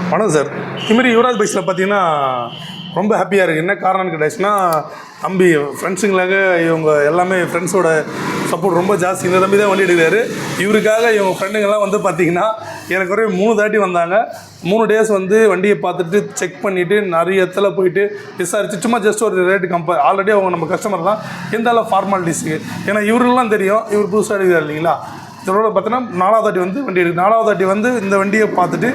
வணக்கம் சார். இதுமாரி யுவராஜ் பைக்ஸில் பார்த்தீங்கன்னா ரொம்ப ஹாப்பியாக இருக்குது. என்ன காரணம்னு கேட்டாச்சுன்னா, தம்பி ஃப்ரெண்ட்ஸுங்களாக இவங்க எல்லாமே ஃப்ரெண்ட்ஸோட சப்போர்ட் ரொம்ப ஜாஸ்தி. இந்த தம்பி தான் வண்டி எடுக்கிறாரு. இவருக்காக இவங்க ஃப்ரெண்டுங்கள்லாம் வந்து பார்த்திங்கன்னா எனக்கு ஒரு 3 தாட்டி வந்தாங்க. 3 டேஸ் வந்து வண்டியை பார்த்துட்டு செக் பண்ணிவிட்டு நிறைய இடத்துல போயிட்டு விசாரிச்சு சும்மா ஜஸ்ட் ஒரு ரேட்டு கம்பேர். ஆல்ரெடி அவங்க நம்ம கஸ்டமர் தான், இருந்தாலும் ஃபார்மாலிட்டிஸுக்கு. ஏன்னா இவருலாம் தெரியும், இவர் புதுசாக எடுக்கிறார் இல்லைங்களா. இதோட பார்த்தீங்கன்னா 4வது தாட்டி வந்து வண்டி எடுக்கு. 4வது தாட்டி வந்து இந்த வண்டியை பார்த்துட்டு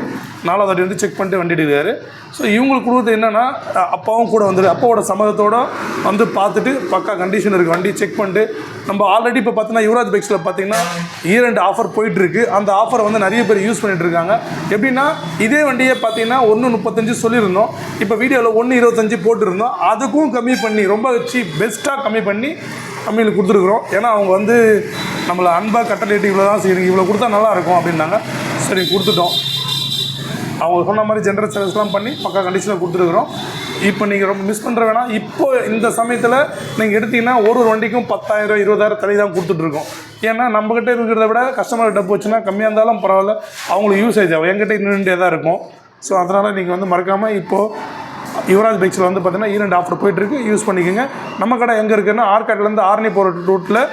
4வது தாட்டி வந்து செக் பண்ணிட்டு வண்டி எடுக்கிறாரு. ஸோ இவங்களுக்கு கொடுத்தது என்னென்னா, அப்பாவும் கூட வந்துடு, அப்பாவோட சம்மதத்தோடு வந்து பார்த்துட்டு பக்கா கண்டிஷன் இருக்குது வண்டி செக் பண்ணிட்டு. நம்ம ஆல்ரெடி இப்போ பார்த்தீங்கன்னா யுவராஜ் பைக்ஸில் பார்த்தீங்கன்னா ஈரெண்டு ஆஃபர் போயிட்டுருக்கு. அந்த ஆஃபரை வந்து நிறைய பேர் யூஸ் பண்ணிகிட்ருக்காங்க. எப்படின்னா இதே வண்டியை பார்த்தீங்கன்னா 1.35 சொல்லியிருந்தோம், இப்போ வீடியோவில் 1.25 போட்டிருந்தோம். அதுக்கும் கம்மி பண்ணி ரொம்ப பெஸ்ட்டாக கம்மி பண்ணி கம்மியில் கொடுத்துருக்குறோம். ஏன்னா அவங்க வந்து நம்மளை அன்பாக கட்டளையிட்டு இவ்வளோ தான் செய்யுங்க, இவ்வளோ கொடுத்தா நல்லாயிருக்கும் அப்படின்னாங்க. சரி கொடுத்துட்டோம். அவங்க சொன்ன மாதிரி ஜென்ரல் சர்வீஸ்லாம் பண்ணி பக்கா கண்டிஷனில் கொடுத்துருக்குறோம். இப்போ நீங்கள் ரொம்ப மிஸ் பண்ணுற வேணாம். இப்போ இந்த சமயத்தில் நீங்கள் எடுத்திங்கன்னா ஒரு வண்டிக்கும் 10,000 20,000 தள்ளி தான் கொடுத்துட்ருக்கோம். ஏன்னா நம்மக்கிட்ட இருக்கிறத விட கஸ்டமர்கிட்ட போச்சுன்னா கம்மியாக இருந்தாலும் பரவாயில்ல, அவங்களுக்கு யூசேஜ் ஆகும். எங்கிட்ட இன்னுண்டே தான் இருக்கும். ஸோ அதனால் நீங்கள் வந்து மறக்காமல் இப்போது யுவராஜ் பைக்ஸில் வந்து பார்த்தீங்கன்னா ஈரெண்டு ஆஃபர் போயிட்டுருக்கு, யூஸ் பண்ணிக்கோங்க. நம்ம கடை எங்கே இருக்குன்னா ஆர்காட்லேருந்து ஆர்னி போகிற ரூட்டில்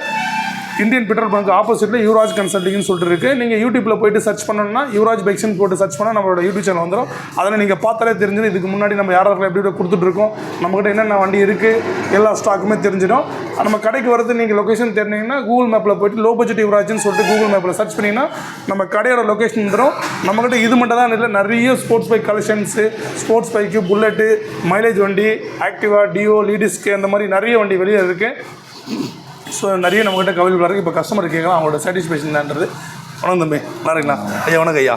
இந்தியன் பெட்ரோல் பங்க் ஆப்போசிட்டில் யுவராஜ் கன்சல்டிங்னு சொல்லிட்டு இருக்குது. நீங்கள் யூடியூப்பில் போய்ட்டு சர்ச் பண்ணணும்னா யுவராஜ் பைக்ஸ்னு போட்டு சர்ச் பண்ணால் நம்மளோட யூடியூப் சேனல் வந்துடும். அதில் நீங்கள் பார்த்தாலே தெரிஞ்சிடும் இதுக்கு முன்னாடி நம்ம யாராவது எப்படி கொடுத்துட்ருக்கோம், நம்மக்கிட்ட என்னென்ன வண்டி இருக்குது, எல்லா ஸ்டாக்குமே தெரிஞ்சிடும். நம்ம கடைக்கு வரது நீங்கள் லொக்கேஷன் தெரிஞ்சிங்கன்னா கூகுள் மேப்பில் போய்ட்டு லோ பட்ஜெட் யுவராஜ்னு சொல்லிட்டு கூகுள் மேப்பில் சர்ச் பண்ணிங்கன்னா நம்ம கடையோட லொக்கேஷன் வந்துடும். நம்மக்கிட்ட இது மட்டும் தான் இல்லை, நிறைய sports bike collections, sports bike, bullet, mileage வண்டி, ஆக்டிவா, டியோ, லீடிஸ்க்கு அந்த மாதிரி நிறைய வண்டி வெளியே இருக்குது. ஸோ நிறைய நம்மகிட்ட அவைலபிளாக இருக்குது. இப்போ கஸ்டமர் கேட்கலாம் அவங்களோட சாட்டிஸ்ஃபேக்ஷன் என்னன்றது. வணக்கம் தம்பி, நல்லா இருக்குங்களா? ஐயா வணக்கம் ஐயா,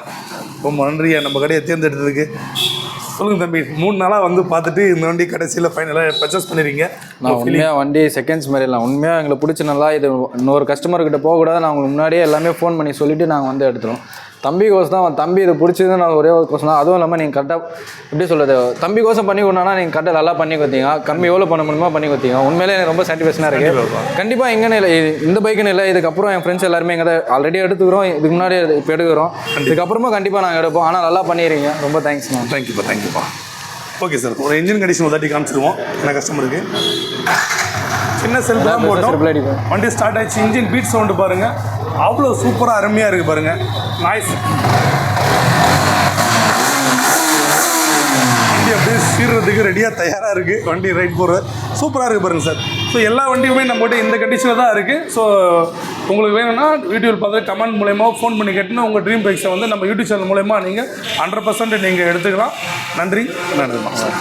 ரொம்ப நன்றியா நம்ம கடையை தேர்ந்தெடுத்ததுக்கு. சொல்லுங்கள் தம்பி, 3 நாளாக வந்து பார்த்துட்டு இந்த வண்டி கடைசியில் ஃபைனலாக பர்ச்சேஸ் பண்ணிடுறீங்க. நான் உண்மையாக வண்டி செகண்ட்ஸ் மாதிரி இல்லை, உண்மையாக எங்களுக்கு பிடிச்ச நல்லா இது இன்னொரு கஸ்டமர்கிட்ட போகக்கூடாது. நான் உங்களுக்கு முன்னாடியே எல்லாமே ஃபோன் பண்ணி சொல்லிவிட்டு நாங்கள் வந்து எடுத்துகிறோம். தம்பி கோசம் தான், தம்பி இது பிடிச்சது நான் ஒரே ஒரு கோசம் தான். அதுவும் இல்லாமல் நீங்கள் கரெக்டாக எப்படி சொல்கிறது, தம்பி கோசம் பண்ணி கொடுனா நீங்கள் கரெக்டாக நல்லா பண்ணி கொடுத்தீங்க. கம்மி எவ்வளோ பண்ண முடியுமா பண்ணி கொடுத்தீங்க. உண்மையிலே எனக்கு ரொம்ப சாட்டிஸ்ஃபேக்ஷனாக இருக்குது. கண்டிப்பாக எங்கன்னு இல்லை, இந்த பைக்குன்னு இல்லை, இதுக்கப்புறம் என் ஃப்ரெண்ட்ஸ் எல்லாருமே எங்கே ஆல்ரெடி எடுத்துக்கிறோம், இதுக்கு முன்னாடி இப்போ எடுக்கிறோம், இதுக்கப்புறமா கண்டிப்பாக நாங்கள் எடுப்போம். ஆனால் நல்லா பண்ணிடுறீங்க, ரொம்ப தேங்க்ஸ்ண்ணா. தேங்க்யூப்பா. ஓகே சார், ஒரு இன்ஜின் கண்டிஷன் ஒரு தாட்டி காமிச்சிடுவோம் என்ன கஸ்டமருக்கு. சின்ன செல்ஃப் தான் போட்டோம், வண்டி ஸ்டார்ட் ஆகிடுச்சு. இன்ஜின் பீட் சவுண்டு பாருங்கள், அவ்வளோ சூப்பராக அருமையாக இருக்குது பாருங்கள். நாய்ஸ் வண்டி அப்படியே சீர்றதுக்கு ரெடியாக தயாராக இருக்குது. வண்டி ரைட் போகிறது சூப்பராக இருக்குது பாருங்கள் சார். ஸோ எல்லா வண்டியுமே நம்மகிட்ட இந்த கண்டிஷனில் தான் இருக்குது. ஸோ உங்களுக்கு வேணும்னா யூடியூப் பார்த்து கமெண்ட் மூலயமா ஃபோன் பண்ணி கேட்டுன்னா உங்கள் ட்ரீம் பைக்ஸை வந்து நம்ம யூடியூப் சேனல் மூலயமா நீங்கள் 100% நீங்கள் எடுத்துக்கலாம். நன்றி சார்.